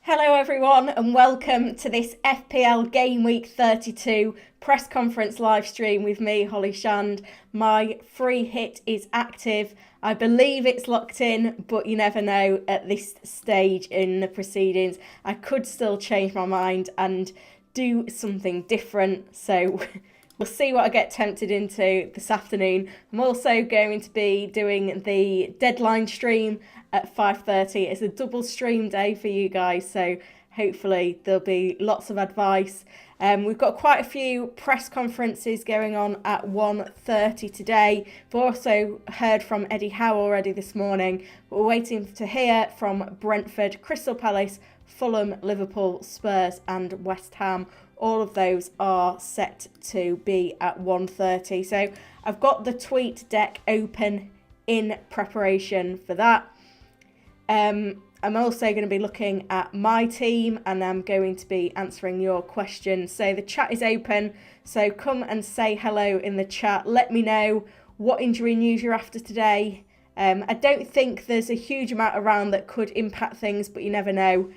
Hello everyone and welcome to this FPL Gameweek 32 press conference live stream with me, Holly Shand. My free hit is active. I believe it's locked in, but you never know at this stage in the proceedings. I could still change my mind and do something different, so we'll see what I get tempted into this afternoon. I'm also going to be doing the deadline stream at 5:30. It's a double stream day for you guys, so hopefully there'll be lots of advice. We've got quite a few press conferences going on at 1:30 today. We've also heard from Eddie Howe already this morning. We're waiting to hear from Brentford, Crystal Palace, Fulham, Liverpool, Spurs and West Ham. All of those are set to be at 1:30. So I've got the tweet deck open in preparation for that. I'm also going to be looking at my team and I'm going to be answering your questions. So the chat is open. So come and say hello in the chat. Let me know what injury news you're after today. I don't think there's a huge amount around that could impact things, but you never know.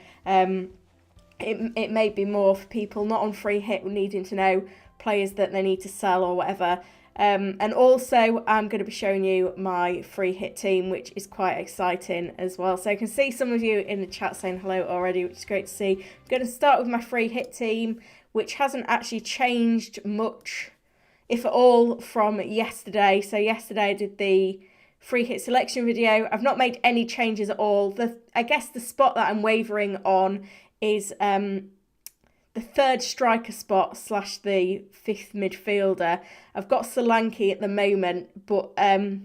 It may be more for people not on free hit needing to know players that they need to sell or whatever. And also I'm going to be showing you my free hit team, which is quite exciting as well. So I can see some of you in the chat saying hello already, which is great to see. I'm going to start with my free hit team, which hasn't actually changed much, if at all, from yesterday. So yesterday I did the free hit selection video. I've not made any changes at all. I guess the spot that I'm wavering on is the third striker spot / the fifth midfielder. I've got Solanke at the moment, but I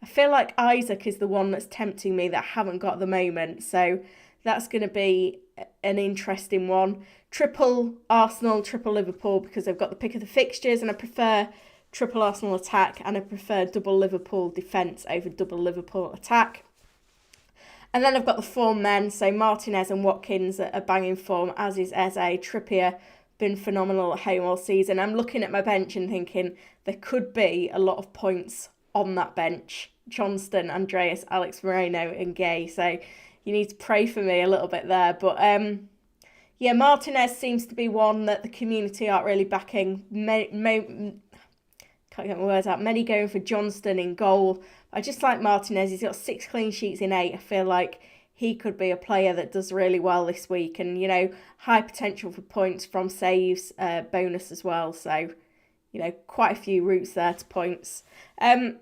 feel like Isaac is the one that's tempting me that I haven't got at the moment. So that's going to be an interesting one. Triple Arsenal, triple Liverpool, because I've got the pick of the fixtures and I prefer triple Arsenal attack and I prefer double Liverpool defence over double Liverpool attack. And then I've got the form men, so Martinez and Watkins are banging form, as is Eze. Trippier, been phenomenal at home all season. I'm looking at my bench and thinking there could be a lot of points on that bench. Johnston, Andreas, Alex Moreno and Gay, so you need to pray for me a little bit there. But yeah, Martinez seems to be one that the community aren't really backing. Can't get my words out. Many going for Johnston in goal. I just like Martinez. He's got 6 clean sheets in 8. I feel like he could be a player that does really well this week. And, you know, high potential for points from saves, bonus as well. So, you know, quite a few routes there to points. The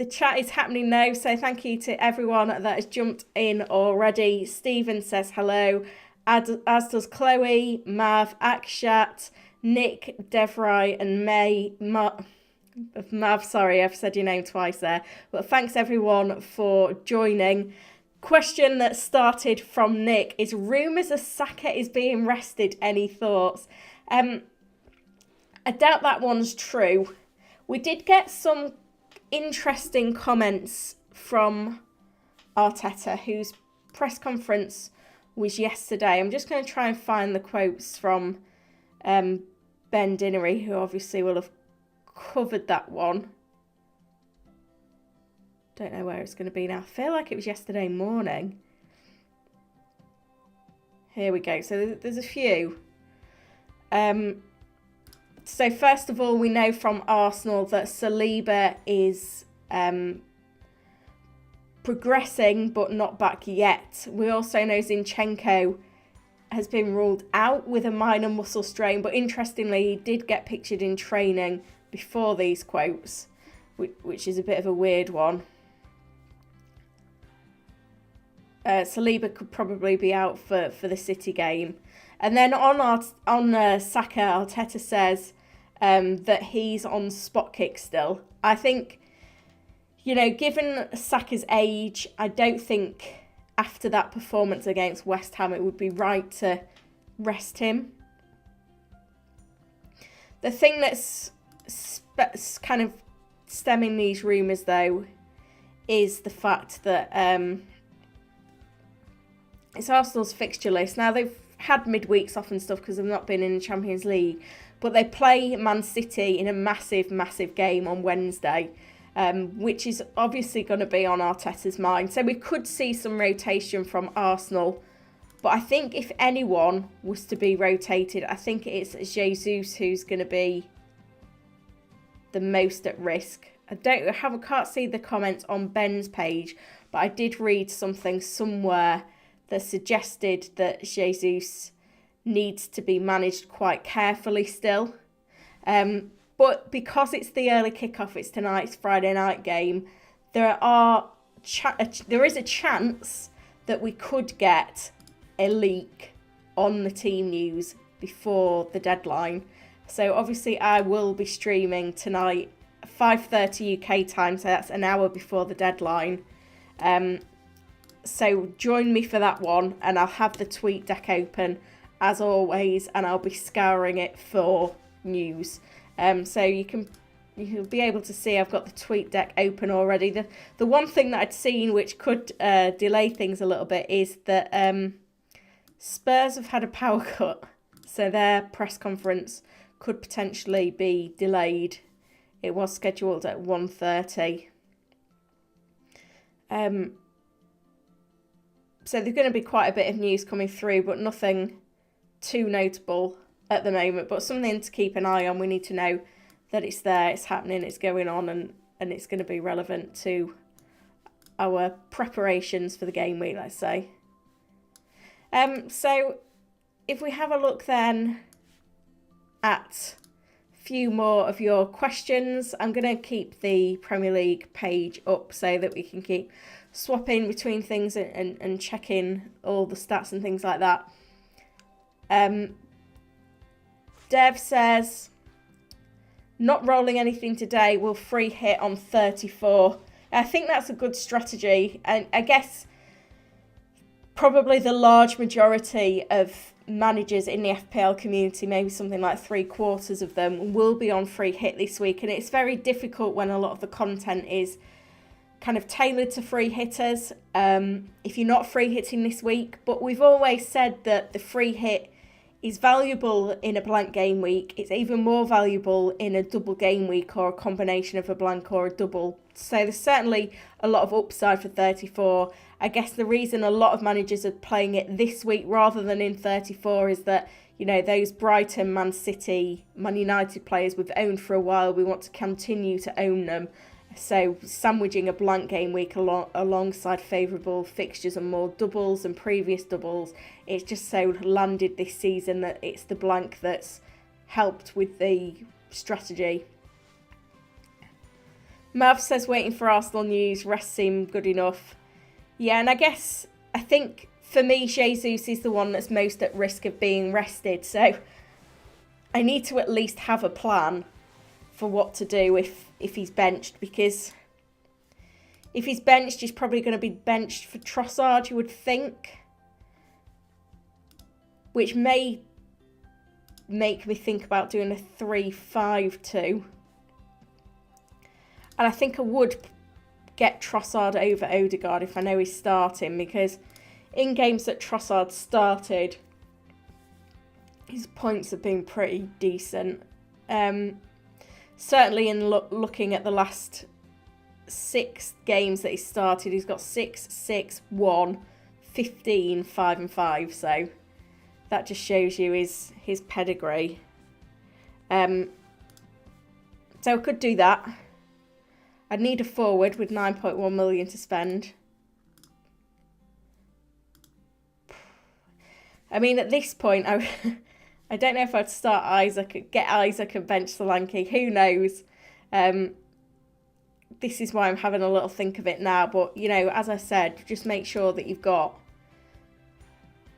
chat is happening now. So thank you to everyone that has jumped in already. Stephen says hello. As does Chloe, Mav, Akshat, Nick, Devry and May. Mav, sorry, I've said your name twice there. But thanks everyone for joining. Question that started from Nick is rumours of Saka is being rested. Any thoughts? I doubt that one's true. We did get some interesting comments from Arteta, whose press conference was yesterday. I'm just going to try and find the quotes from Ben Dinnery, who obviously will have covered that one. Don't know where it's going to be now. I feel like it was yesterday morning. Here we go. So there's a few. So first of all, we know from Arsenal that Saliba is progressing but not back yet. We also know Zinchenko has been ruled out with a minor muscle strain, but interestingly, he did get pictured in training before these quotes, which is a bit of a weird one. Saliba could probably be out for the City game. And then on Saka, Arteta says that he's on spot kick still. I think, you know, given Saka's age, I don't think after that performance against West Ham it would be right to rest him. The thing that's kind of stemming these rumours, though, is the fact that it's Arsenal's fixture list. Now, they've had midweeks off and stuff because they've not been in the Champions League, but they play Man City in a massive, massive game on Wednesday, which is obviously going to be on Arteta's mind. So we could see some rotation from Arsenal But I think if anyone was to be rotated, I think it's Jesus who's going to be the most at risk. I can't see the comments on Ben's page, but I did read something somewhere that suggested that Jesus needs to be managed quite carefully still. But because it's the early kickoff, it's tonight's Friday night game, there is a chance that we could get a leak on the team news before the deadline. So obviously I will be streaming tonight 5:30 UK time, so that's an hour before the deadline. So join me for that one, and I'll have the tweet deck open as always, and I'll be scouring it for news. So you'll be able to see I've got the tweet deck open already. The one thing that I'd seen which could delay things a little bit is that Spurs have had a power cut, so their press conference could potentially be delayed. It was scheduled at 1:30. So there's going to be quite a bit of news coming through, but nothing too notable at the moment. But something to keep an eye on. We need to know that it's there, it's happening, it's going on, and it's going to be relevant to our preparations for the game week, let's say. So if we have a look then at a few more of your questions, I'm going to keep the Premier League page up so that we can keep swapping between things and checking all the stats and things like that. Dev says, not rolling anything today, will free hit on 34. I think that's a good strategy, and I guess probably the large majority of managers in the FPL community, maybe something like 3/4 of them, will be on free hit this week, and it's very difficult when a lot of the content is kind of tailored to free hitters if you're not free hitting this week. But we've always said that the free hit is valuable in a blank game week. It's even more valuable in a double game week or a combination of a blank or a double. So there's certainly a lot of upside for 34. I guess the reason a lot of managers are playing it this week rather than in 34 is that, you know, those Brighton, Man City, Man United players we've owned for a while, we want to continue to own them. So sandwiching a blank game week alongside favourable fixtures and more doubles and previous doubles, it's just so landed this season that it's the blank that's helped with the strategy. Mav says waiting for Arsenal news, rest seemed good enough. Yeah, and I think for me, Jesus is the one that's most at risk of being rested. So I need to at least have a plan for what to do if he's benched, because if he's benched, he's probably going to be benched for Trossard, you would think, which may make me think about doing a 3-5-2. And I think I would get Trossard over Odegaard if I know he's starting, because in games that Trossard started, his points have been pretty decent. Certainly in looking at the last 6 games that he started, he's got 6, 6, 1, 15, 5 and 5. So that just shows you his pedigree. So I could do that. I'd need a forward with 9.1 million to spend. I mean, at this point, I don't know if I'd start Isaac, get Isaac and bench Solanke. Who knows? This is why I'm having a little think of it now. But, you know, as I said, just make sure that you've got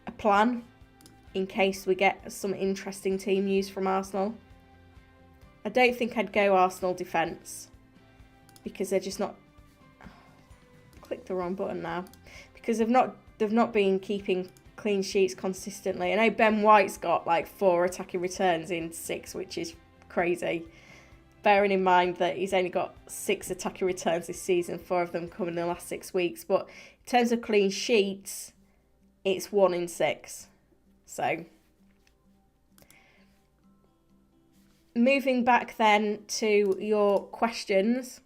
a plan in case we get some interesting team news from Arsenal. I don't think I'd go Arsenal defence because they're just not... Click the wrong button now. Because they've not been keeping clean sheets consistently. I know Ben White's got like 4 attacking returns in 6, which is crazy. Bearing in mind that he's only got 6 attacking returns this season, 4 of them coming in the last 6 weeks. But in terms of clean sheets, it's 1 in 6. So, moving back then to your questions.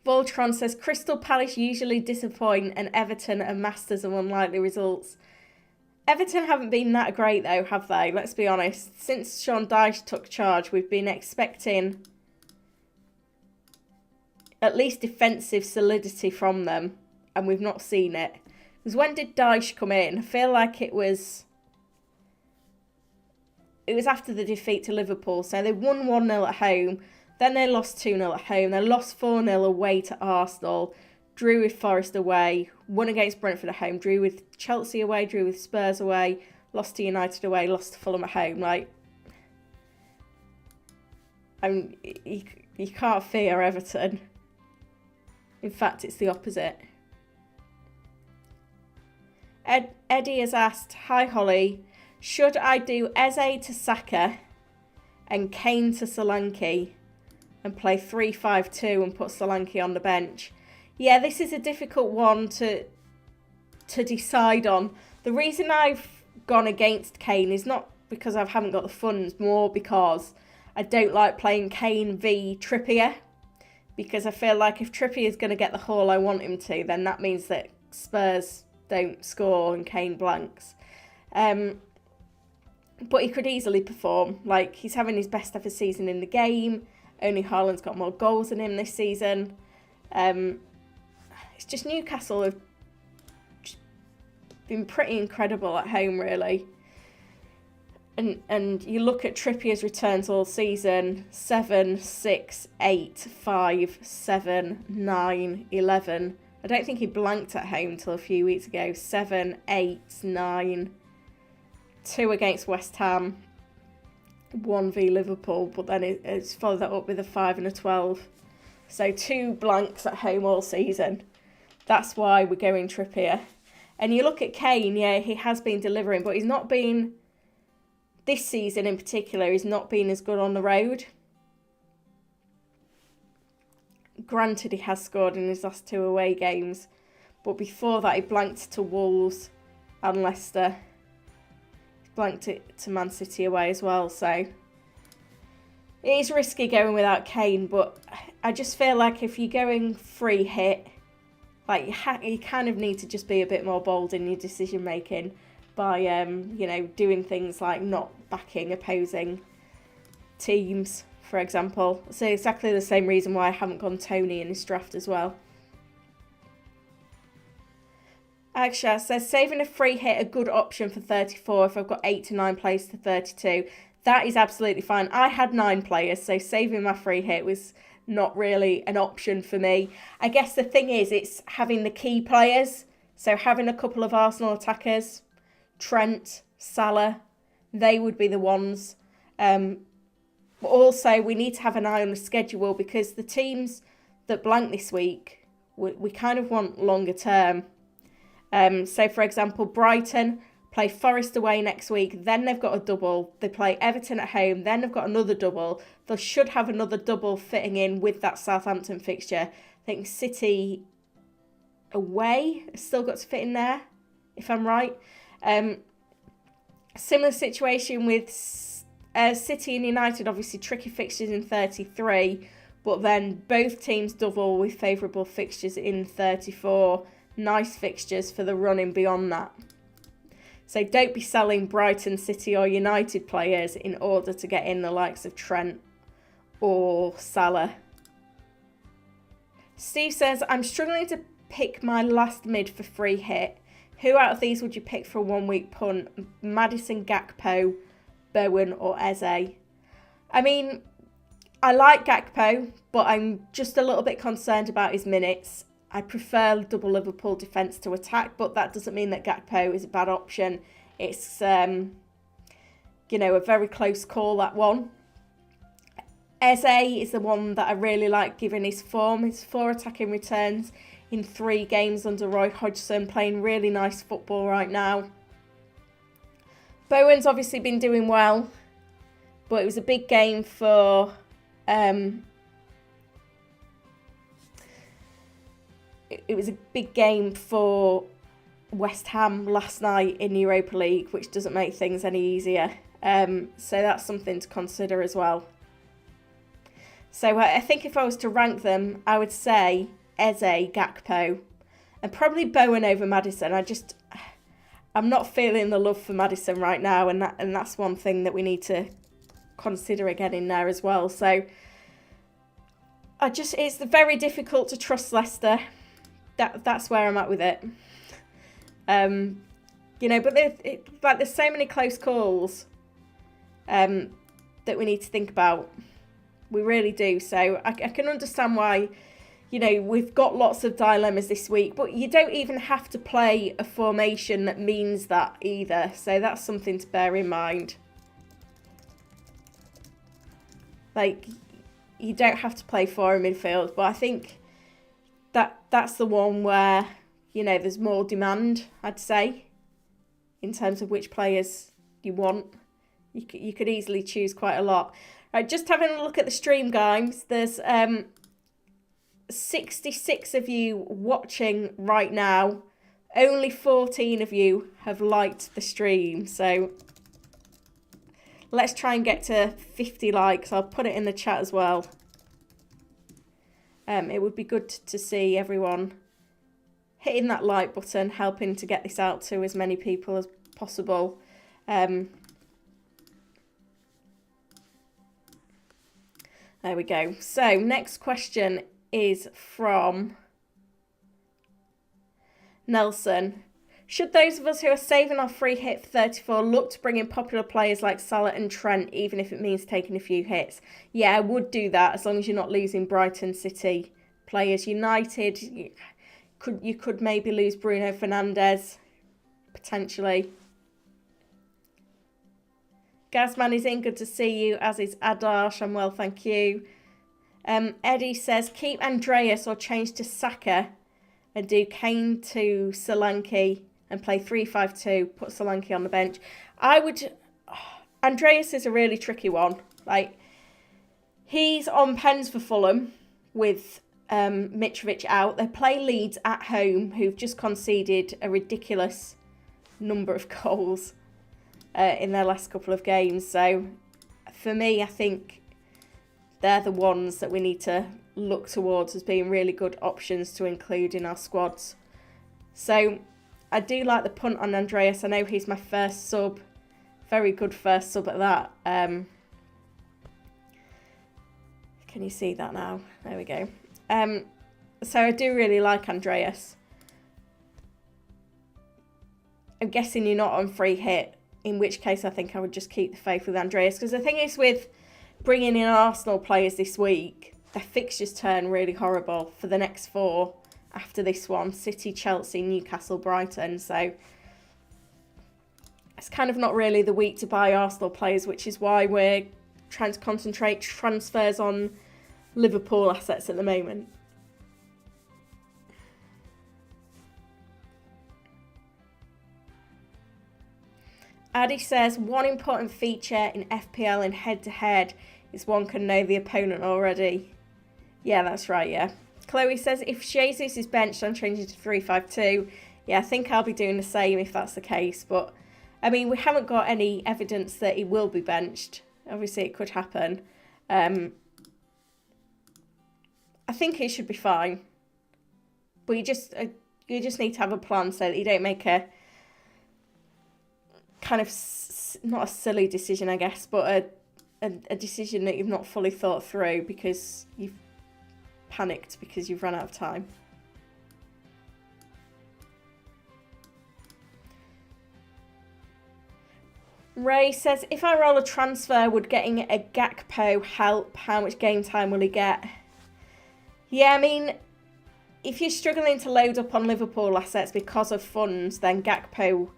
Voltron says, Crystal Palace usually disappoint and Everton are masters of unlikely results. Everton haven't been that great though, have they? Let's be honest. Since Sean Dyche took charge, we've been expecting at least defensive solidity from them, and we've not seen it. Because when did Dyche come in? I feel like it was after the defeat to Liverpool. So they won 1-0 at home, then they lost 2-0 at home, they lost 4-0 away to Arsenal, drew with Forest away, won against Brentford at home, drew with Chelsea away, drew with Spurs away, lost to United away, lost to Fulham at home. Like, you can't fear Everton. In fact, it's the opposite. Eddie has asked, hi Holly, should I do Eze to Saka and Kane to Solanke and play 3-5-2 and put Solanke on the bench? Yeah, this is a difficult one to decide on. The reason I've gone against Kane is not because I haven't got the funds, more because I don't like playing Kane v Trippier. Because I feel like if Trippier is going to get the haul I want him to, then that means that Spurs don't score and Kane blanks. But he could easily perform. Like, he's having his best ever season in the game. Only Haaland's got more goals than him this season. It's just Newcastle have been pretty incredible at home, really. And you look at Trippier's returns all season: 7, 6, 8, 5, 7, 9, 11. I don't think he blanked at home till a few weeks ago. 7, 8, 9, 2 against West Ham, 1 v Liverpool, but then it's followed that up with a 5 and a 12. So 2 blanks at home all season. That's why we're going Trippier. And you look at Kane, yeah, he has been delivering, but he's not been, this season in particular, he's not been as good on the road. Granted, he has scored in his last 2 away games, but before that he blanked to Wolves and Leicester. He blanked it to Man City away as well, so it is risky going without Kane, but I just feel like if you're going free hit, like you kind of need to just be a bit more bold in your decision making by doing things like not backing opposing teams, for example. So exactly the same reason why I haven't gone Tony in this draft as well. Aksha says, saving a free hit a good option for 34 if I've got 8 to 9 players to 32. That is absolutely fine. I had 9 players, so saving my free hit was not really an option for me. I guess the thing is, it's having the key players. So having a couple of Arsenal attackers, Trent, Salah, they would be the ones. But also, we need to have an eye on the schedule because the teams that blank this week, we kind of want longer term. So, for example, Brighton play Forest away next week, then they've got a double. They play Everton at home, then they've got another double. They should have another double fitting in with that Southampton fixture. I think City away has still got to fit in there, if I'm right. Similar situation with City and United, obviously tricky fixtures in 33, but then both teams double with favourable fixtures in 34. Nice fixtures for the running beyond that. So don't be selling Brighton, City or United players in order to get in the likes of Trent or Salah. Steve says, I'm struggling to pick my last mid for free hit. Who out of these would you pick for a 1 week punt? Maddison, Gakpo, Bowen or Eze? I mean, I like Gakpo, but I'm just a little bit concerned about his minutes. I prefer double Liverpool defence to attack, but that doesn't mean that Gakpo is a bad option. It's, a very close call, that one. Eze is the one that I really like given his form. His 4 attacking returns in 3 games under Roy Hodgson, playing really nice football right now. Bowen's obviously been doing well, but it was a big game for... It was a big game for West Ham last night in the Europa League, which doesn't make things any easier. So that's something to consider as well. So I think if I was to rank them, I would say Eze, Gakpo, and probably Bowen over Maddison. I'm not feeling the love for Maddison right now, and that's one thing that we need to consider again in there as well. So it's very difficult to trust Leicester. That's where I'm at with it. You know, but there's so many close calls that we need to think about. We really do. So I can understand why, you know, we've got lots of dilemmas this week, but you don't even have to play a formation that means that either. So that's something to bear in mind. Like, you don't have to play 4 in midfield, but I think that's the one where, you know, there's more demand, I'd say, in terms of which players you want. You could easily choose quite a lot. Right, just having a look at the stream, guys. There's 66 of you watching right now. Only 14 of you have liked the stream. So let's try and get to 50 likes. I'll put it in the chat as well. It would be good to see everyone hitting that like button, helping to get this out to as many people as possible. There we go. So next question is from Nelson. Should those of us who are saving our free hit for 34 look to bring in popular players like Salah and Trent, even if it means taking a few hits? Yeah, I would do that as long as you're not losing Brighton, City players. United, you could maybe lose Bruno Fernandes, potentially. Gazman is in, good to see you, as is Adarsh. I'm well, thank you. Eddie says, keep Andreas or change to Saka and do Kane to Solanke and play 3-5-2, put Solanke on the bench. Andreas is a really tricky one. Like, he's on pens for Fulham with Mitrovic out. They play Leeds at home, who've just conceded a ridiculous number of goals in their last couple of games. So for me, I think they're the ones that we need to look towards as being really good options to include in our squads. So I do like the punt on Andreas. I know he's my first sub. Very good first sub at that. Can you see that now? There we go. So I do really like Andreas. I'm guessing you're not on free hit, in which case I think I would just keep the faith with Andreas. Because the thing is with bringing in Arsenal players this week, their fixtures turn really horrible for the next 4 after this one. City, Chelsea, Newcastle, Brighton. So it's kind of not really the week to buy Arsenal players, which is why we're trying to concentrate transfers on Liverpool assets at the moment. Addy says, one important feature in FPL in head-to-head is one can know the opponent already. Yeah, that's right, yeah. Chloe says, if Jesus is benched, I'm changing to 3-5-2. Yeah, I think I'll be doing the same if that's the case. But, I mean, we haven't got any evidence that he will be benched. Obviously, it could happen. I think it should be fine. But you just need to have a plan so that you don't make a kind of, not a silly decision, I guess, but a decision that you've not fully thought through because you've panicked because you've run out of time. Ray says, if I roll a transfer, would getting a Gakpo help? How much game time will he get? Yeah, I mean, if you're struggling to load up on Liverpool assets because of funds, then Gakpo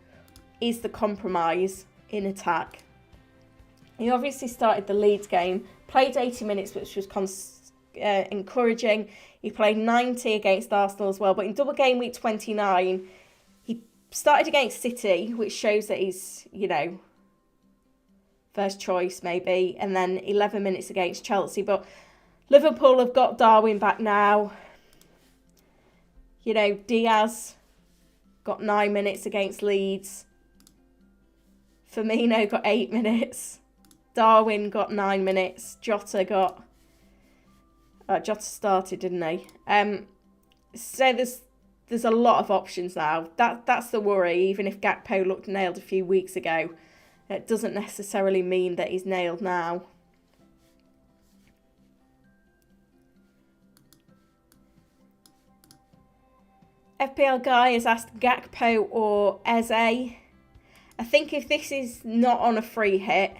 is the compromise in attack. He obviously started the Leeds game, played 80 minutes, which was encouraging. He played 90 against Arsenal as well, but in double game week 29, he started against City, which shows that he's, you know, first choice maybe, and then 11 minutes against Chelsea. But Liverpool have got Darwin back now. You know, Diaz got 9 minutes against Leeds. Firmino got 8 minutes. Darwin got 9 minutes. Jota started, didn't he? So there's there's a lot of options now. That's the worry. Even if Gakpo looked nailed a few weeks ago, it doesn't necessarily mean that he's nailed now. FPL Guy has asked Gakpo or Eze. I think if this is not on a free hit,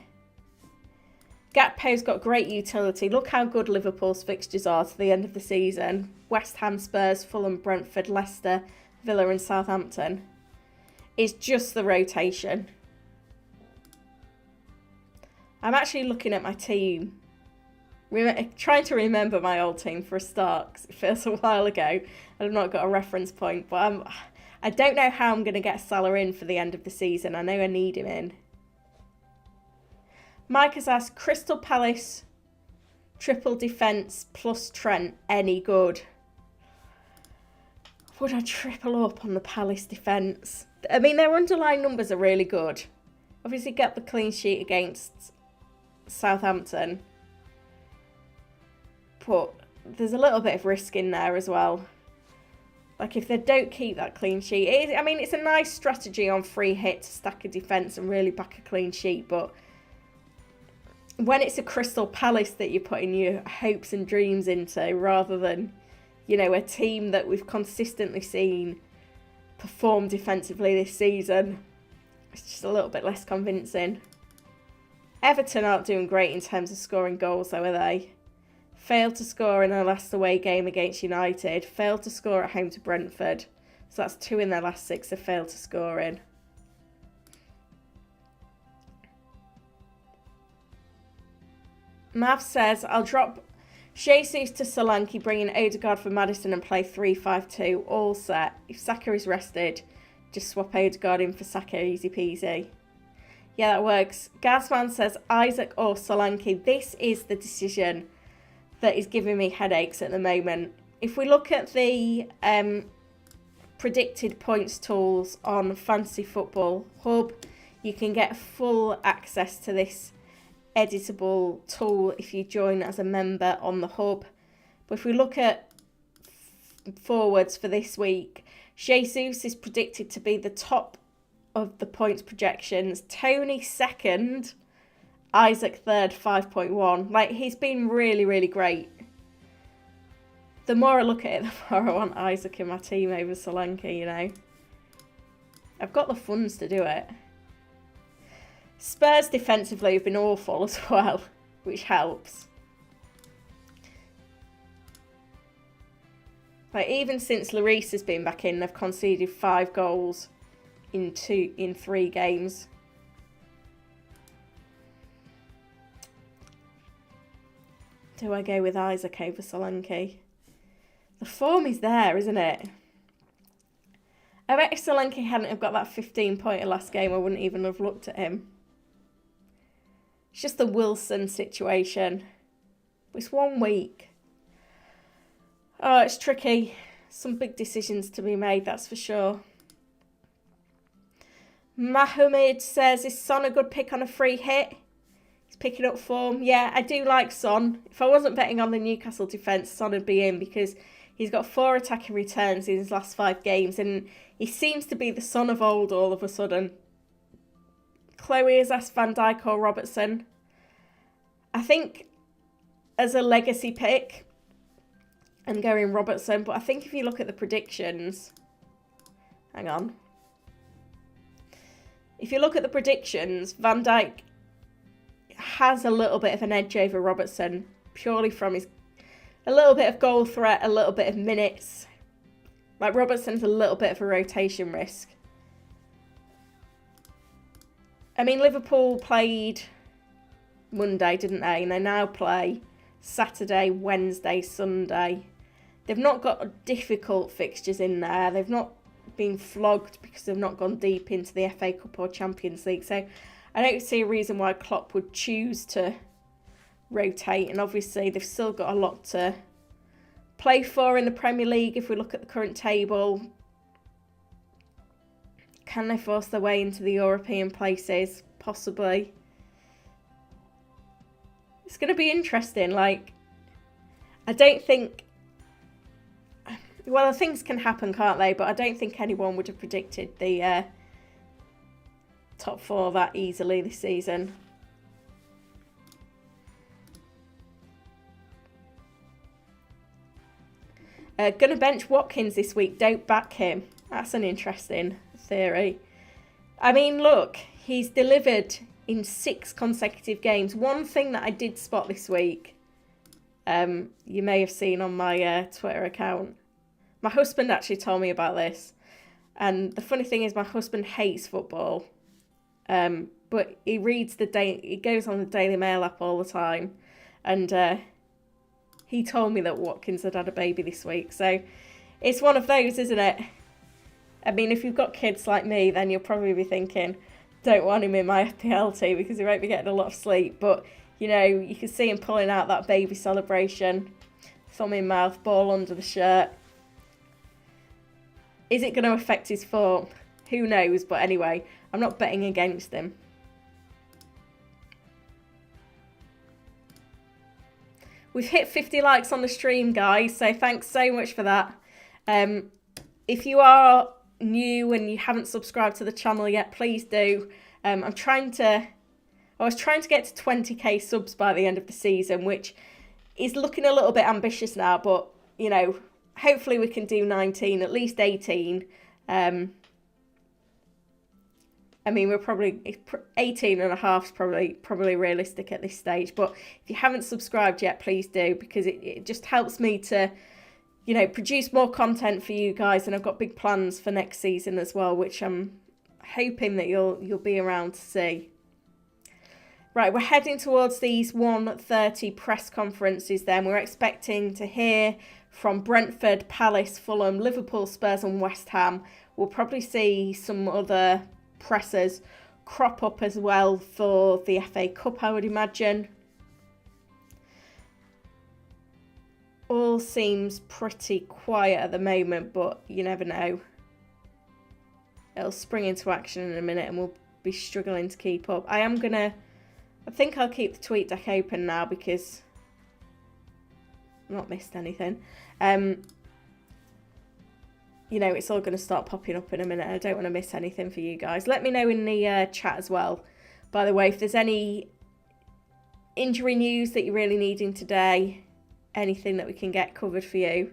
Gakpo's got great utility. Look how good Liverpool's fixtures are to the end of the season. West Ham, Spurs, Fulham, Brentford, Leicester, Villa and Southampton. It's just the rotation. I'm actually looking at my team. Trying to remember my old team for a start, because it feels a while ago and I've not got a reference point. But I don't know how I'm going to get Salah in for the end of the season. I know I need him in. Mike has asked, Crystal Palace, triple defence plus Trent, any good? Would I triple up on the Palace defence? I mean, their underlying numbers are really good. Obviously, get the clean sheet against Southampton. But there's a little bit of risk in there as well. Like, if they don't keep that clean sheet, it's a nice strategy on free hit to stack a defence and really back a clean sheet. But when it's a Crystal Palace that you're putting your hopes and dreams into, rather than, a team that we've consistently seen perform defensively this season, it's just a little bit less convincing. Everton aren't doing great in terms of scoring goals, though, are they? Failed to score in their last away game against United. Failed to score at home to Brentford. So that's 2 in their last 6 they've failed to score in. Mav says, I'll drop Jesus to Solanke, bring in Odegaard for Maddison and play 3-5-2. All set. If Saka is rested, just swap Odegaard in for Saka, easy peasy. Yeah, that works. Gazman says, Isaac or Solanke. This is the decision that is giving me headaches at the moment. If we look at the predicted points tools on Fantasy Football Hub, you can get full access to this editable tool if you join as a member on the Hub. But if we look at forwards for this week, Jesus is predicted to be the top of the points projections. Tony second. Isaac third, 5.1. Like, he's been really, really great. The more I look at it, the more I want Isaac in my team over Solanke, I've got the funds to do it. Spurs defensively have been awful as well, which helps. Like, even since Lloris has been back in, they've conceded 5 goals in 3 games. Do I go with Isaac over Solanke? The form is there, isn't it? I bet if Solanke hadn't have got that 15-pointer last game, I wouldn't even have looked at him. It's just the Wilson situation. It's 1 week. Oh, it's tricky. Some big decisions to be made, that's for sure. Mohammed says, is Son a good pick on a free hit? Picking up form. Yeah, I do like Son. If I wasn't betting on the Newcastle defence, Son would be in, because he's got 4 attacking returns in his last 5 games and he seems to be the Son of old all of a sudden. Chloe has asked Van Dijk or Robertson. I think as a legacy pick, I'm going Robertson, but I think if you look at the predictions, hang on. If you look at the predictions, Van Dijk has a little bit of an edge over Robertson, purely from a little bit of goal threat, a little bit of minutes. Like, Robertson's a little bit of a rotation risk. I mean, Liverpool played Monday, didn't they? And they now play Saturday, Wednesday, Sunday. They've not got difficult fixtures in there. They've not been flogged because they've not gone deep into the FA Cup or Champions League. So I don't see a reason why Klopp would choose to rotate. And obviously they've still got a lot to play for in the Premier League. If we look at the current table, can they force their way into the European places? Possibly. It's going to be interesting. Like, I don't think Well, things can happen, can't they? But I don't think anyone would have predicted the top 4 that easily this season. Gonna bench Watkins this week, don't back him. That's an interesting theory. I mean, look, he's delivered in 6 consecutive games. One thing that I did spot this week, you may have seen on my Twitter account. My husband actually told me about this. And the funny thing is my husband hates football. But he reads he goes on the Daily Mail app all the time. And he told me that Watkins had a baby this week. So it's one of those, isn't it? I mean, if you've got kids like me, then you'll probably be thinking, don't want him in my FPL team because he won't be getting a lot of sleep. But, you know, you can see him pulling out that baby celebration. Thumb in mouth, ball under the shirt. Is it going to affect his form? Who knows? But anyway, I'm not betting against him. We've hit 50 likes on the stream, guys, so thanks so much for that. If you are new and you haven't subscribed to the channel yet, please do. I was trying to get to 20k subs by the end of the season, which is looking a little bit ambitious now, but, you know, hopefully we can do 19, at least 18. I mean, we're probably 18 and a half is probably realistic at this stage. But if you haven't subscribed yet, please do, because it just helps me to, you know, produce more content for you guys. And I've got big plans for next season as well, which I'm hoping that you'll be around to see. Right, we're heading towards these 1:30 press conferences then. We're expecting to hear from Brentford, Palace, Fulham, Liverpool, Spurs and West Ham. We'll probably see some other pressers crop up as well for the FA Cup, I would imagine. All seems pretty quiet at the moment, but you never know. It'll spring into action in a minute and we'll be struggling to keep up. I think I'll keep the tweet deck open now because I've not missed anything. You know, it's all going to start popping up in a minute. I don't want to miss anything for you guys. Let me know in the chat as well. By the way, if there's any injury news that you're really needing today, anything that we can get covered for you.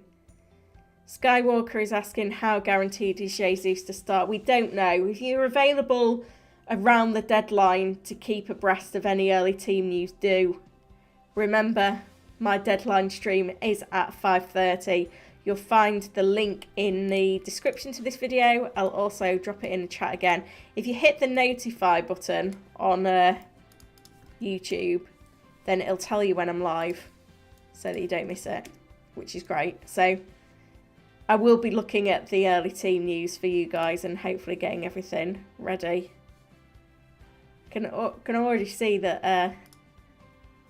Skywalker is asking, how guaranteed is Jesus to start? We don't know. If you're available around the deadline to keep abreast of any early team news, do. Remember, my deadline stream is at 5:30. You'll find the link in the description to this video. I'll also drop it in the chat again. If you hit the notify button on YouTube, then it'll tell you when I'm live so that you don't miss it, which is great. So I will be looking at the early team news for you guys and hopefully getting everything ready. Can already see that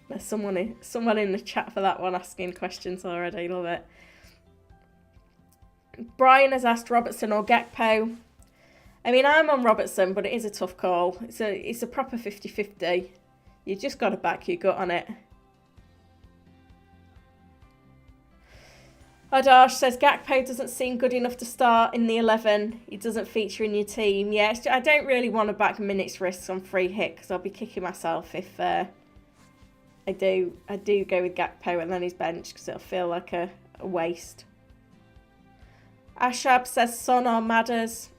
there's someone in the chat for that one asking questions already. Love it. Brian has asked Robertson or Gakpo. I mean, I'm on Robertson, but it is a tough call. It's a proper 50-50. You just got to back your gut on it. Adash says Gakpo doesn't seem good enough to start in the 11. He doesn't feature in your team. Yeah, I don't really want to back minutes risks on free hit because I'll be kicking myself if I do go with Gakpo and then he's benched because it'll feel like a waste. Ashab says Son or Madders.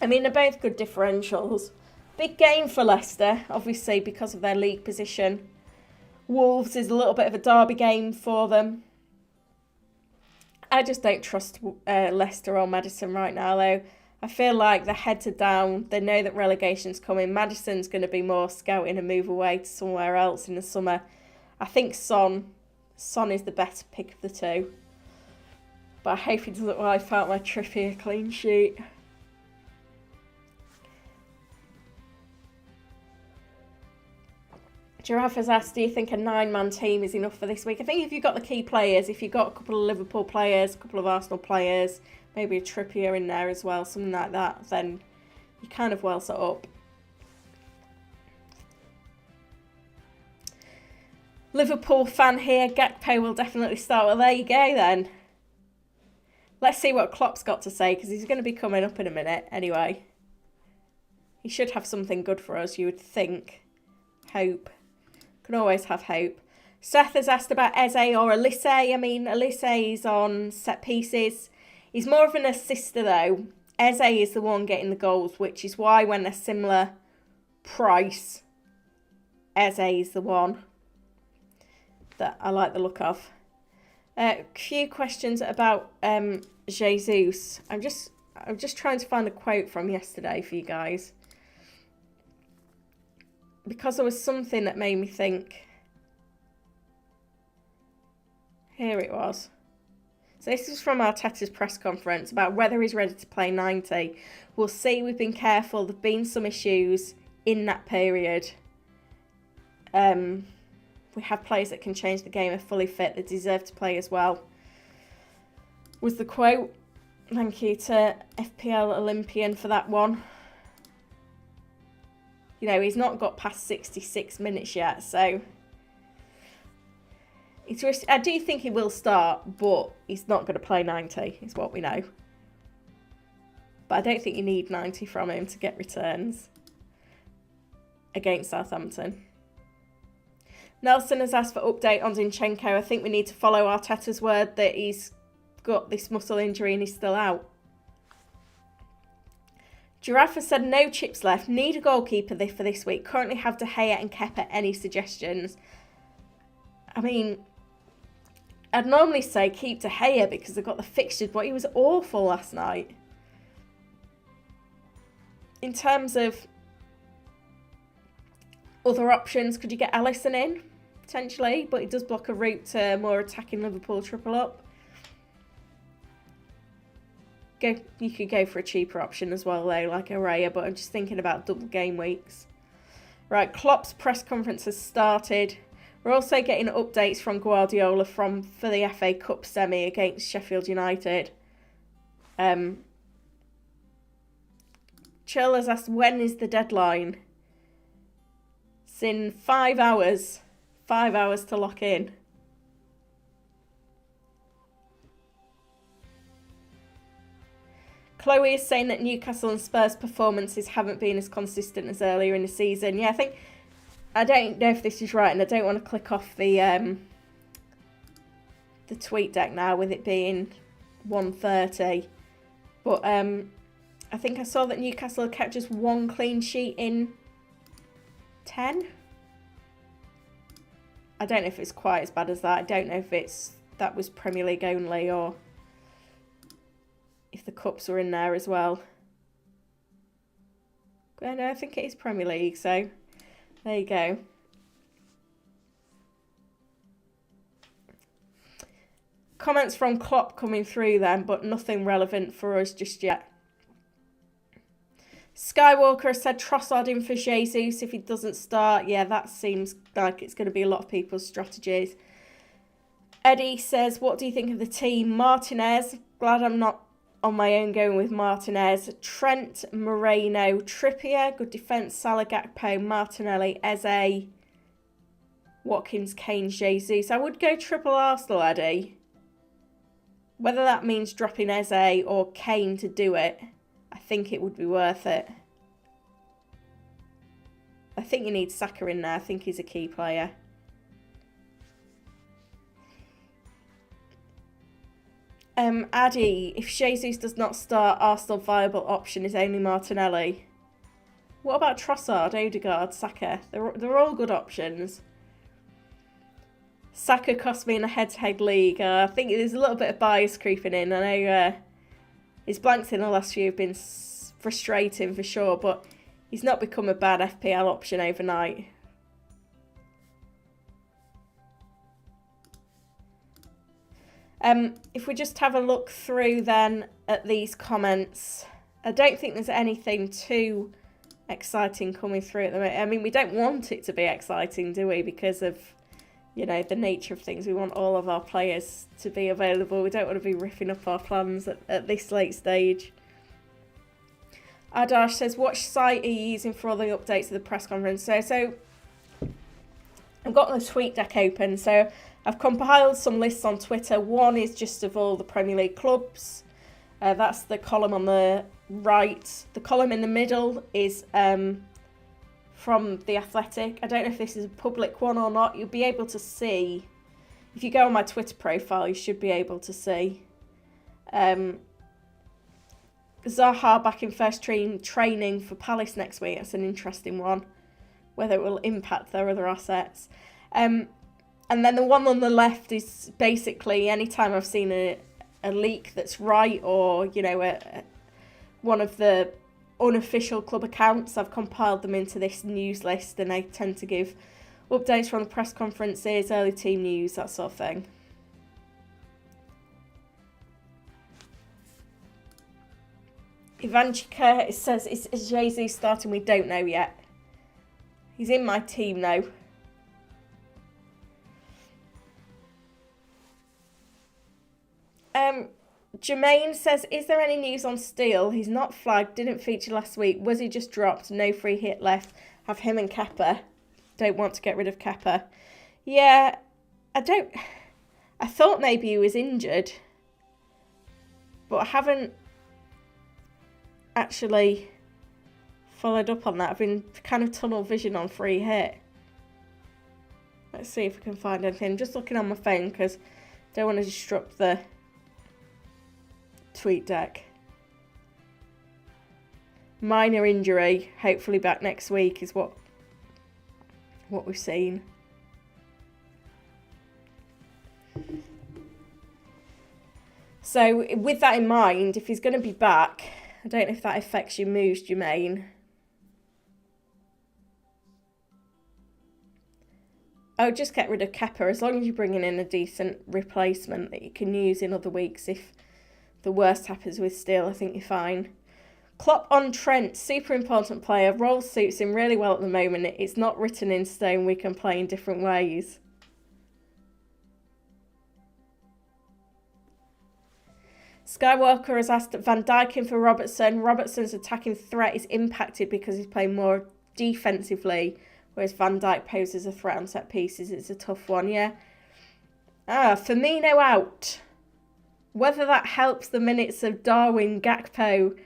I mean, they're both good differentials. Big game for Leicester, obviously, because of their league position. Wolves is a little bit of a derby game for them. I just don't trust Leicester or Maddison right now, though. I feel like the heads are down. They know that relegation's coming. Maddison's going to be more scouting and move away to somewhere else in the summer. I think Son is the better pick of the two. But I hope he doesn't wipe out my Trippier clean sheet. Giraffe has asked, do you think a 9-man team is enough for this week? I think if you've got the key players, if you've got a couple of Liverpool players, a couple of Arsenal players, maybe a Trippier in there as well, something like that, then you're kind of well set up. Liverpool fan here, Gakpo will definitely start. Well, there you go then. Let's see what Klopp's got to say, because he's going to be coming up in a minute anyway. He should have something good for us, you would think. Hope. Can always have hope. Seth has asked about Eze or Elise. I mean, Elise is on set pieces. He's more of an assister, though. Eze is the one getting the goals, which is why when they're similar price, Eze is the one that I like the look of. A few questions about Jesus. I'm just trying to find a quote from yesterday for you guys, because there was something that made me think. Here it was. So this is from Arteta's press conference about whether he's ready to play 90. We'll see. We've been careful. There've been some issues in that period. We have players that can change the game, are fully fit, that deserve to play as well. Was the quote. Thank you to FPL Olympian for that one. You know, he's not got past 66 minutes yet, so I do think he will start, but he's not going to play 90, is what we know. But I don't think you need 90 from him to get returns against Southampton. Nelson has asked for update on Zinchenko. I think we need to follow Arteta's word that he's got this muscle injury and he's still out. Giraffe has said no chips left. Need a goalkeeper for this week. Currently have De Gea and Kepa. Any suggestions? I mean, I'd normally say keep De Gea because they've got the fixtures, but he was awful last night. In terms of other options, could you get Alisson in? Potentially, but it does block a route to more attacking Liverpool triple up. You could go for a cheaper option as well, though, like Raya, but I'm just thinking about double game weeks. Right, Klopp's press conference has started. We're also getting updates from Guardiola for the FA Cup semi against Sheffield United. Chill has asked, when is the deadline? It's in 5 hours. 5 hours to lock in. Chloe is saying that Newcastle and Spurs performances haven't been as consistent as earlier in the season. Yeah, I don't know if this is right, and I don't want to click off the tweet deck now with it being 1:30. But I think I saw that Newcastle had kept just 1 clean sheet in 10. I don't know if it's quite as bad as that. I don't know if that was Premier League only or if the cups were in there as well. But no, I think it is Premier League, so there you go. Comments from Klopp coming through then, but nothing relevant for us just yet. Skywalker has said Trossard in for Jesus if he doesn't start. Yeah, that seems like it's going to be a lot of people's strategies. Eddie says, what do you think of the team? Martinez, glad I'm not on my own going with Martinez. Trent, Moreno, Trippier, good defence, Salah, Gakpo, Martinelli, Eze, Watkins, Kane, Jesus. I would go triple Arsenal, Eddie. Whether that means dropping Eze or Kane to do it, I think it would be worth it. I think you need Saka in there. I think he's a key player. Addy, if Jesus does not start, Arsenal viable option is only Martinelli. What about Trossard, Odegaard, Saka? They're all good options. Saka cost me in a head-to-head league. I think there's a little bit of bias creeping in. I know his blanks in the last few have been frustrating for sure, but he's not become a bad FPL option overnight. If we just have a look through then at these comments, I don't think there's anything too exciting coming through at the moment. I mean, we don't want it to be exciting, do we? Because of, you know, the nature of things. We want all of our players to be available. We don't want to be riffing up our plans at this late stage. Adash says, what site are you using for all the updates of the press conference? So I've got the tweet deck open, so I've compiled some lists on Twitter. One is just of all the Premier League clubs. That's the column on the right. The column in the middle is from The Athletic. I don't know if this is a public one or not. You'll be able to see. If you go on my Twitter profile, you should be able to see. Zaha back in first training for Palace next week. That's an interesting one. Whether it will impact their other assets. And then the one on the left is basically anytime I've seen a leak that's right, or, you know, one of the unofficial club accounts, I've compiled them into this news list, and I tend to give updates from the press conferences, early team news, that sort of thing. Ivanchika says, is Jesus starting? We don't know yet. He's in my team though. Jermaine says, is there any news on Steele? He's not flagged, didn't feature last week. Was he just dropped? No free hit left. Have him and Kepa. Don't want to get rid of Kepa. Yeah, I thought maybe he was injured, but I haven't actually followed up on that. I've been kind of tunnel vision on free hit. Let's see if I can find anything. Just looking on my phone because I don't want to disrupt the tweet deck. Minor injury, hopefully back next week is what we've seen. So with that in mind, if he's going to be back, I don't know if that affects your moves, Jermaine. Oh, just get rid of Kepa as long as you're bringing in a decent replacement that you can use in other weeks. If the worst happens with Steele, I think you're fine. Klopp on Trent, super important player. Role suits him really well at the moment. It's not written in stone. We can play in different ways. Skywalker has asked Van Dijk in for Robertson. Robertson's attacking threat is impacted because he's playing more defensively, whereas Van Dijk poses a threat on set pieces. It's a tough one, yeah. Firmino out. Whether that helps the minutes of Darwin, Gakpo,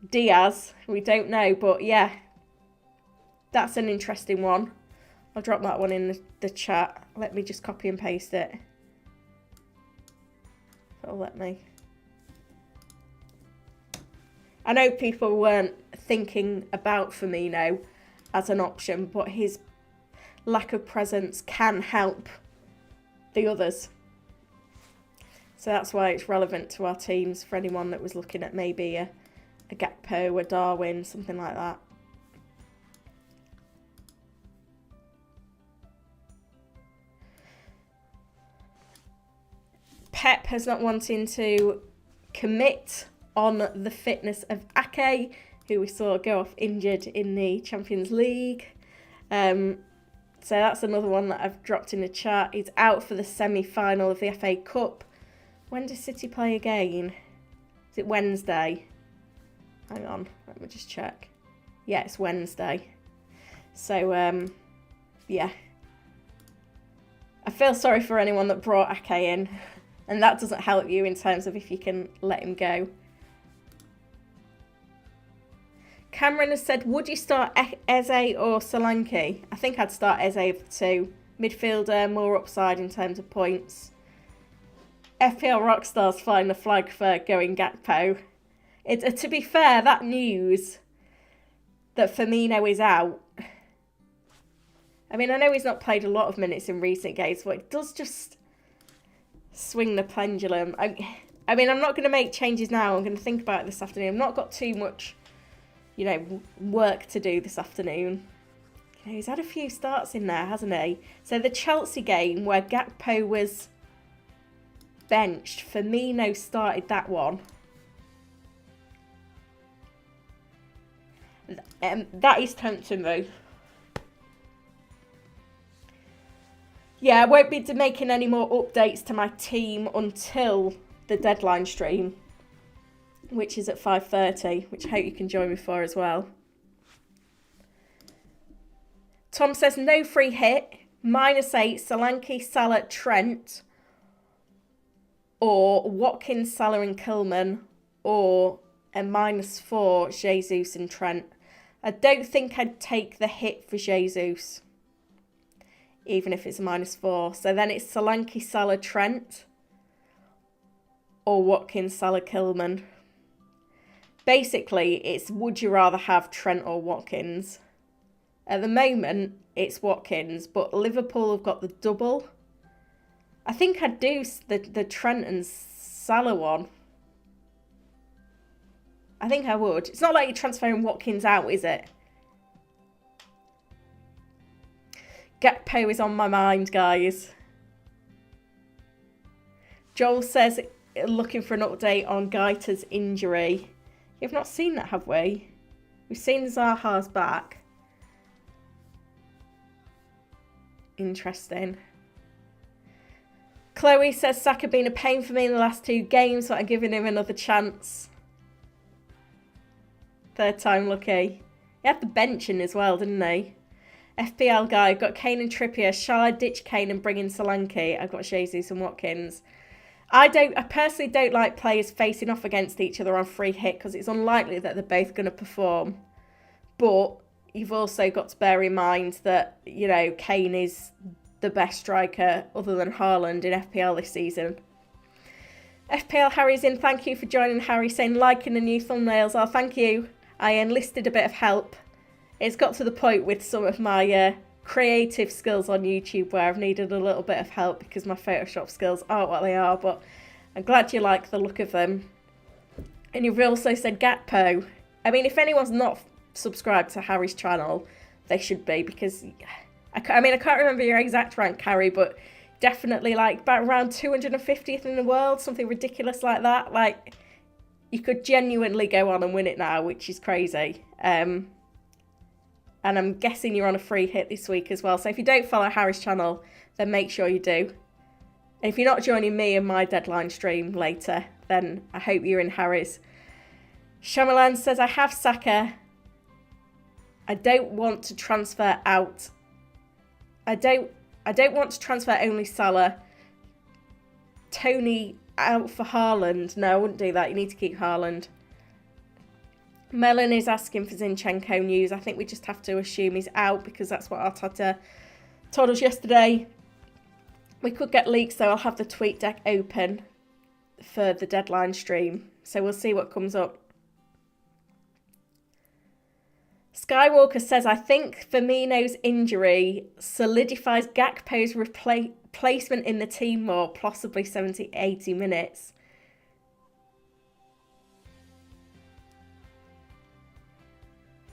Diaz, we don't know, but yeah, that's an interesting one. I'll drop that one in the chat. Let me just copy and paste it. It'll let me. I know people weren't thinking about Firmino as an option, but his lack of presence can help the others. So that's why it's relevant to our teams for anyone that was looking at maybe a Gakpo, a Darwin, something like that. Pep has not wanting to commit on the fitness of Ake, who we saw go off injured in the Champions League. So that's another one that I've dropped in the chat. He's out for the semi-final of the FA Cup. When does City play again? Is it Wednesday? Hang on, let me just check. Yeah, it's Wednesday. So, yeah. I feel sorry for anyone that brought Ake in. And that doesn't help you in terms of if you can let him go. Cameron has said, would you start Eze or Solanke? I think I'd start Eze of the two. Midfielder, more upside in terms of points. FPL Rockstars flying the flag for going Gakpo. To be fair, that news that Firmino is out, I mean, I know he's not played a lot of minutes in recent games, but it does just swing the pendulum. I mean, I'm not going to make changes now. I'm going to think about it this afternoon. I've not got too much, you know, work to do this afternoon. You know, he's had a few starts in there, hasn't he? So the Chelsea game where Gakpo was benched, Firmino started that one. That is tempting me. Yeah, I won't be making any more updates to my team until the deadline stream, which is at 5:30, which I hope you can join me for as well. Tom says, no free hit, -8, Solanke, Salah, Trent, or Watkins, Salah and Kilman, or a -4 Jesus and Trent. I don't think I'd take the hit for Jesus, even if it's a -4. So then it's Solanke, Salah, Trent, or Watkins, Salah, Kilman. Basically, it's would you rather have Trent or Watkins? At the moment, it's Watkins, but Liverpool have got the double. I think I'd do the Trent and Salah one. I think I would. It's not like you're transferring Watkins out, is it? Gakpo is on my mind, guys. Joel says, looking for an update on Gaeta's injury. You've not seen that, have we? We've seen Zaha's back. Interesting. Chloe says, Saka been a pain for me in the last 2 games, but I'm giving him another chance. 3rd time lucky. He had the bench in as well, didn't he? FPL guy, I've got Kane and Trippier. Shall I ditch Kane and bring in Solanke? I've got Jesus and Watkins. I personally don't like players facing off against each other on free hit because it's unlikely that they're both going to perform. But you've also got to bear in mind that, you know, Kane is the best striker other than Haaland in FPL this season. FPL Harry's in. Thank you for joining, Harry, saying liking the new thumbnails. Oh, thank you. I enlisted a bit of help. It's got to the point with some of my creative skills on YouTube where I've needed a little bit of help because my Photoshop skills aren't what they are, but I'm glad you like the look of them. And you've also said Gakpo. I mean, if anyone's not subscribed to Harry's channel, they should be, because I can't remember your exact rank, Harry, but definitely like about around 250th in the world, something ridiculous like that. Like, you could genuinely go on and win it now, which is crazy. And I'm guessing you're on a free hit this week as well. So if you don't follow Harry's channel, then make sure you do. And if you're not joining me in my deadline stream later, then I hope you're in Harry's. Shamalan says, I have Saka. I don't want to transfer out. I don't want to transfer only Salah. Tony out for Haaland. No, I wouldn't do that. You need to keep Haaland. Melon is asking for Zinchenko news. I think we just have to assume he's out because that's what Arteta told us yesterday. We could get leaks, though. I'll have the tweet deck open for the deadline stream. So we'll see what comes up. Skywalker says, I think Firmino's injury solidifies Gakpo's replacement in the team more, possibly 70-80 minutes.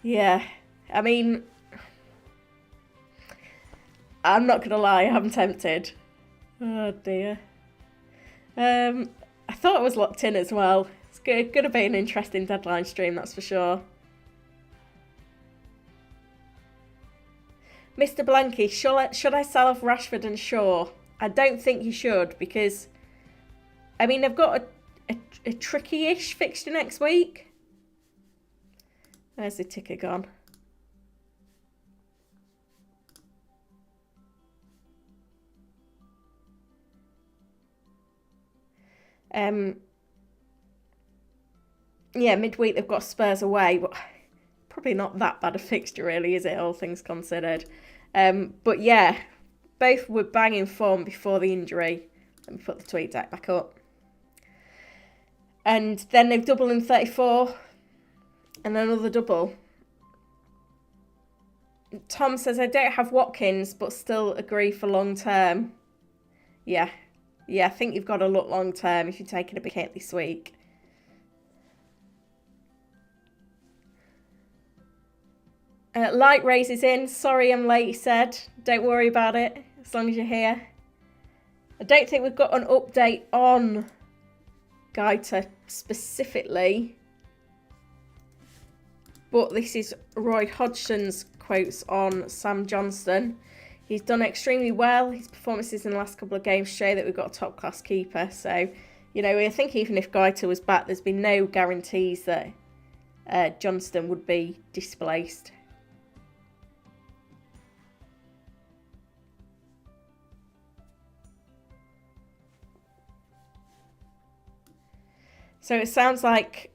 Yeah, I mean, I'm not going to lie, I'm tempted. Oh dear. I thought I was locked in as well. It's going to be an interesting deadline stream, that's for sure. Mr. Blanky, should I sell off Rashford and Shaw? I don't think you should, because, I mean, they've got a tricky-ish fixture next week. Where's the ticker gone? Yeah, midweek they've got Spurs away, but probably not that bad a fixture really, is it, all things considered? But yeah, both were banging form before the injury. Let me put the tweet deck back up. And then they've doubled in 34 and another double. Tom says, I don't have Watkins, but still agree for long term. Yeah, I think you've got to look long term if you're taking a big hit this week. Light Rays is in. Sorry I'm late, he said. Don't worry about it, as long as you're here. I don't think we've got an update on Gaeta specifically. But this is Roy Hodgson's quotes on Sam Johnston. He's done extremely well. His performances in the last couple of games show that we've got a top-class keeper. So, you know, I think even if Gaeta was back, there's been no guarantees that Johnston would be displaced. So it sounds like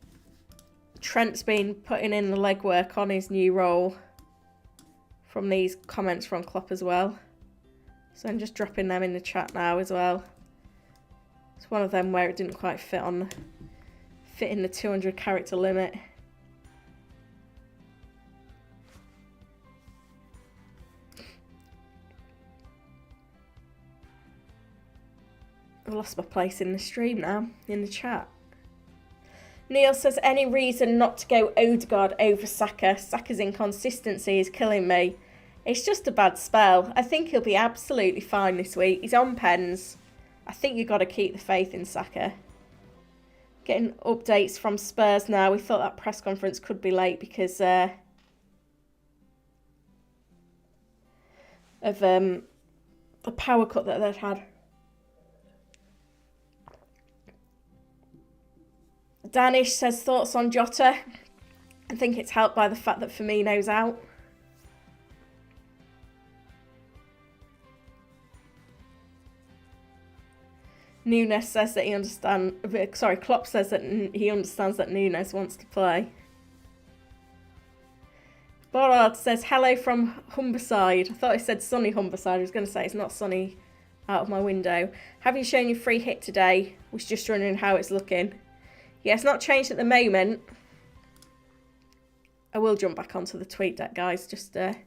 Trent's been putting in the legwork on his new role from these comments from Klopp as well. So I'm just dropping them in the chat now as well. It's one of them where it didn't quite fit in the 200 character limit. I've lost my place in the stream now, in the chat. Neil says, any reason not to go Odegaard over Saka? Saka's inconsistency is killing me. It's just a bad spell. I think he'll be absolutely fine this week. He's on pens. I think you've got to keep the faith in Saka. Getting updates from Spurs now. We thought that press conference could be late because of the power cut that they've had. Danish says, thoughts on Jota? I think it's helped by the fact that Firmino's out. Nunes says that he understands... Sorry, Klopp says that he understands that Nunes wants to play. Borard says, hello from Humberside. I thought it said sunny Humberside. I was going to say it's not sunny out of my window. Have you shown your free hit today? Was just wondering how it's looking. Yeah, it's not changed at the moment. I will jump back onto the tweet deck, guys. Just, and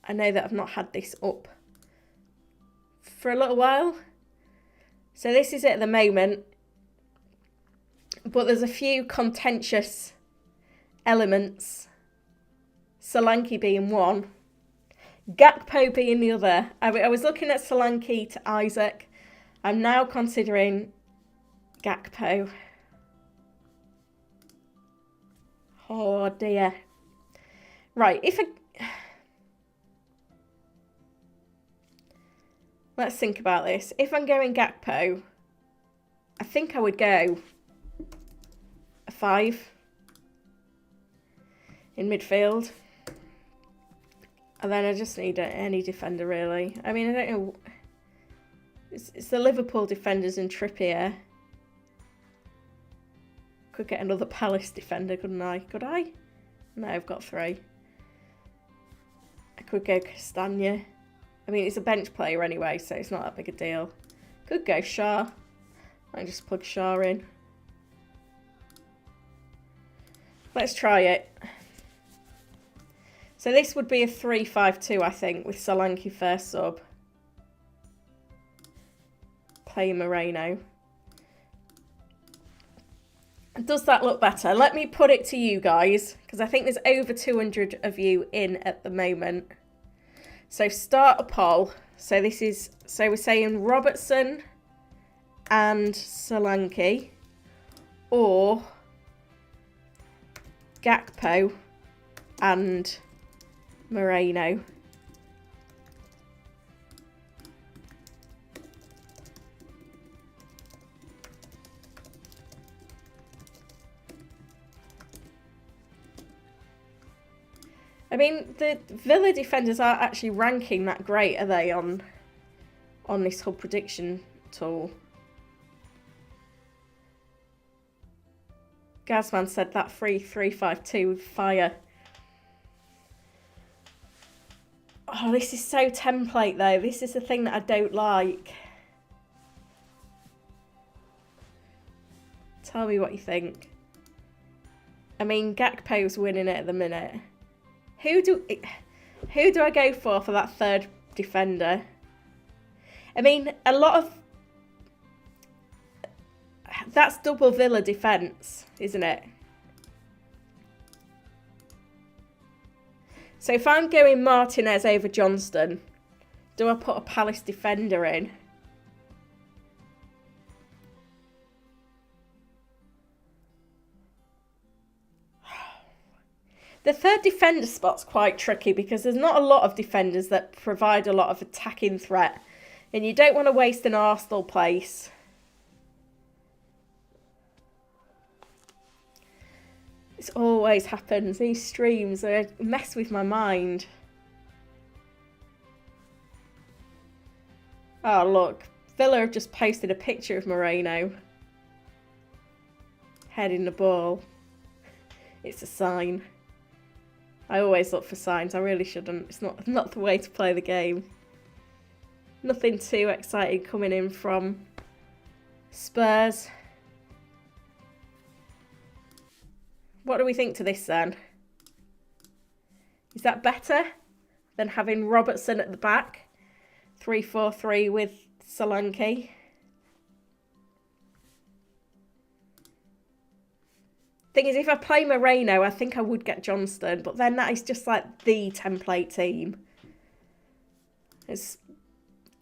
I know that I've not had this up for a little while. So this is it at the moment. But there's a few contentious elements. Solanke being one. Gakpo being the other. I was looking at Solanke to Isaac. I'm now considering Gakpo. Oh dear. Right, let's think about this. If I'm going Gakpo, I think I would go a 5 in midfield. And then I just need any defender, really. I mean, I don't know. It's the Liverpool defenders and Trippier. Could get another Palace defender, couldn't I? Could I? No, I've got 3. I could go Castagna. I mean, he's a bench player anyway, so it's not that big a deal. Could go Shah. I just plug Shah in. Let's try it. So this would be a 3-5-2, I think, with Solanke first sub. Play Moreno. Does that look better? Let me put it to you guys, because I think there's over 200 of you in at the moment. So start a poll. So we're saying Robertson and Solanke, or Gakpo and Moreno. I mean, the Villa defenders aren't actually ranking that great, are they, on this whole prediction tool? Gazman said that 3-3-5-2 with fire. Oh, this is so template, though. This is the thing that I don't like. Tell me what you think. I mean, Gakpo's winning it at the minute. Who do I go for that third defender? I mean, a lot of... That's double Villa defence, isn't it? So if I'm going Martinez over Johnston, do I put a Palace defender in? The third defender spot's quite tricky because there's not a lot of defenders that provide a lot of attacking threat. And you don't want to waste an Arsenal place. This always happens. These streams mess with my mind. Oh, look. Villa have just posted a picture of Moreno. heading the ball, it's a sign. I always look for signs. I really shouldn't. It's not the way to play the game. Nothing too exciting coming in from Spurs. What do we think to this then? Is that better than having Robertson at the back? 3-4-3 with Solanke. Thing is, if I play Moreno, I think I would get Johnston, but then that is just like the template team.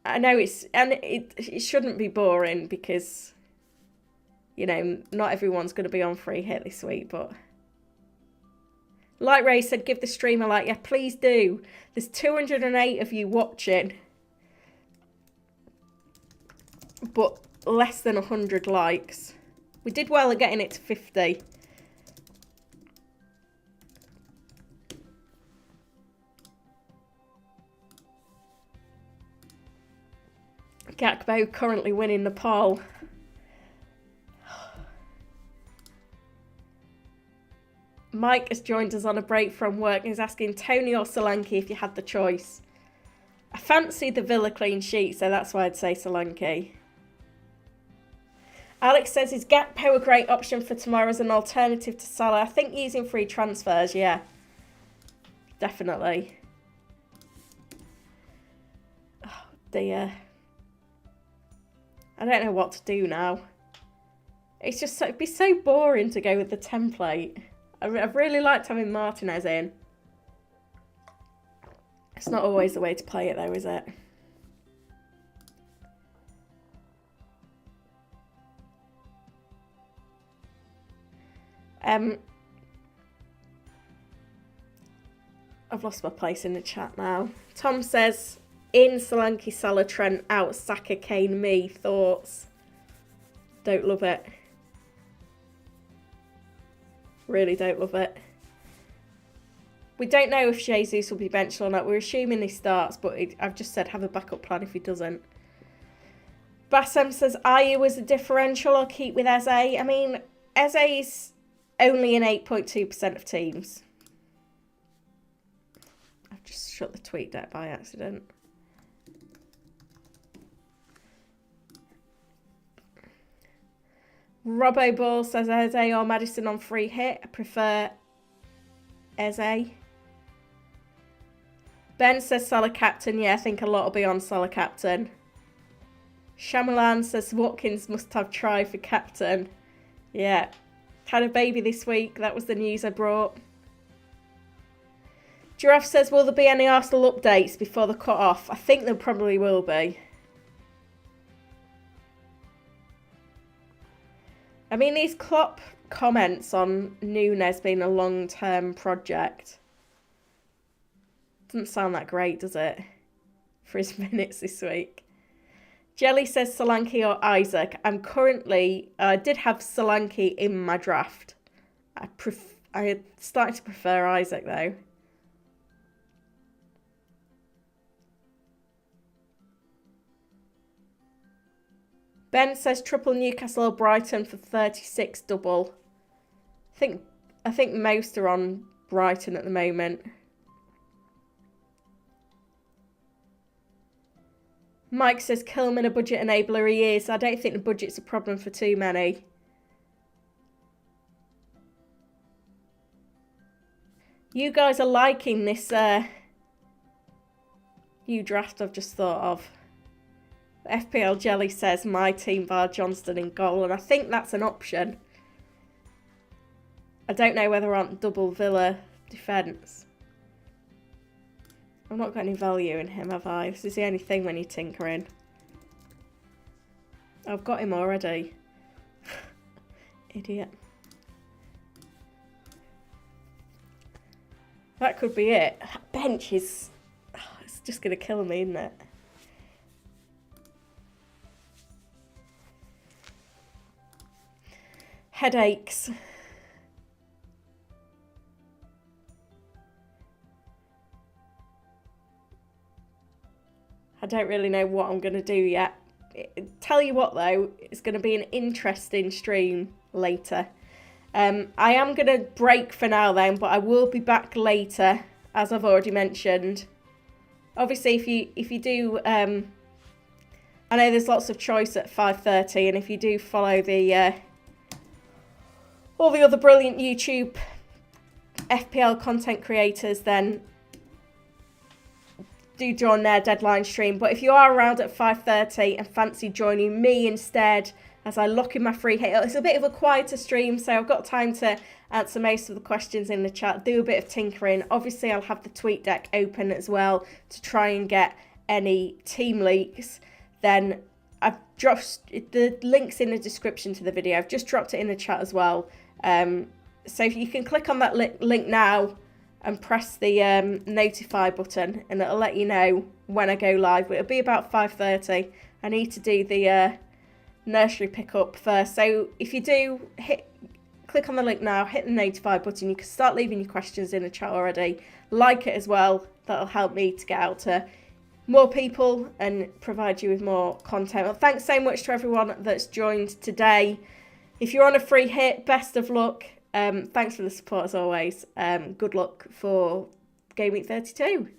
I know it shouldn't be boring because, you know, not everyone's going to be on free hit this week, but like Ray said, give the stream a like. Yeah, please do. There's 208 of you watching, but less than 100 likes. We did well at getting it to 50. Gakpo currently winning the poll. Mike has joined us on a break from work and is asking Tony or Solanke if you had the choice. I fancy the Villa clean sheet, so that's why I'd say Solanke. Alex says, is Gakpo a great option for tomorrow as an alternative to Salah? I think using free transfers, yeah. Definitely. Oh dear. I don't know what to do now. It's just it'd be so boring to go with the template. I've really liked having Martinez in. It's not always the way to play it though, is it? I've lost my place in the chat now. Tom says, in Solanke, Salah, Trent, out, Saka, Kane, me. Thoughts? Don't love it. Really don't love it. We don't know if Jesus will be benched or not. We're assuming he starts, but I've just said have a backup plan if he doesn't. Bassam says, Ayew as a differential or keep with Eze. I mean, Eze's only in 8.2% of teams. I've just shut the tweet deck by accident. Robbo Ball says Eze or Maddison on free hit. I prefer Eze. Ben says Salah captain. Yeah, I think a lot will be on Salah captain. Shyamalan says Watkins must have try for captain. Yeah. Had a baby this week. That was the news I brought. Giraffe says, will there be any Arsenal updates before the cut-off? I think there probably will be. I mean, these Klopp comments on Núñez being a long-term project doesn't sound that great, does it? For his minutes this week. Jelly says Solanke or Isaac. I'm currently... I did have Solanke in my draft. I started to prefer Isaac, though. Ben says triple Newcastle or Brighton for 36 double. I think most are on Brighton at the moment. Mike says Kilman a budget enabler. He is. I don't think the budget's a problem for too many. You guys are liking this new draft I've just thought of. FPL Jelly says my team bar Johnston in goal, and I think that's an option. I don't know whether I want double Villa defence. I've not got any value in him, have I? This is the only thing when you're tinkering. I've got him already. Idiot. That could be it. That bench is... it's just going to kill me, isn't it? Headaches. I don't really know what I'm going to do yet. Tell you what though, it's going to be an interesting stream later. I am going to break for now then, but I will be back later, as I've already mentioned. Obviously, if you do, I know there's lots of choice at 5:30, and if you do follow the all the other brilliant YouTube FPL content creators, then do join their deadline stream. But if you are around at 5:30 and fancy joining me instead as I lock in my free hit, it's a bit of a quieter stream, so I've got time to answer most of the questions in the chat, do a bit of tinkering. Obviously, I'll have the tweet deck open as well to try and get any team leaks. Then I've dropped the links in the description to the video. I've just dropped it in the chat as well. So you can click on that link now and press the notify button, and it'll let you know when I go live. It'll be about 5:30. I need to do the nursery pickup first. So if you do click on the link now, hit the notify button, you can start leaving your questions in the chat already. Like it as well. That'll help me to get out to more people and provide you with more content. Well, thanks so much to everyone that's joined today. If you're on a free hit, best of luck. Thanks for the support as always. Good luck for Game Week 32.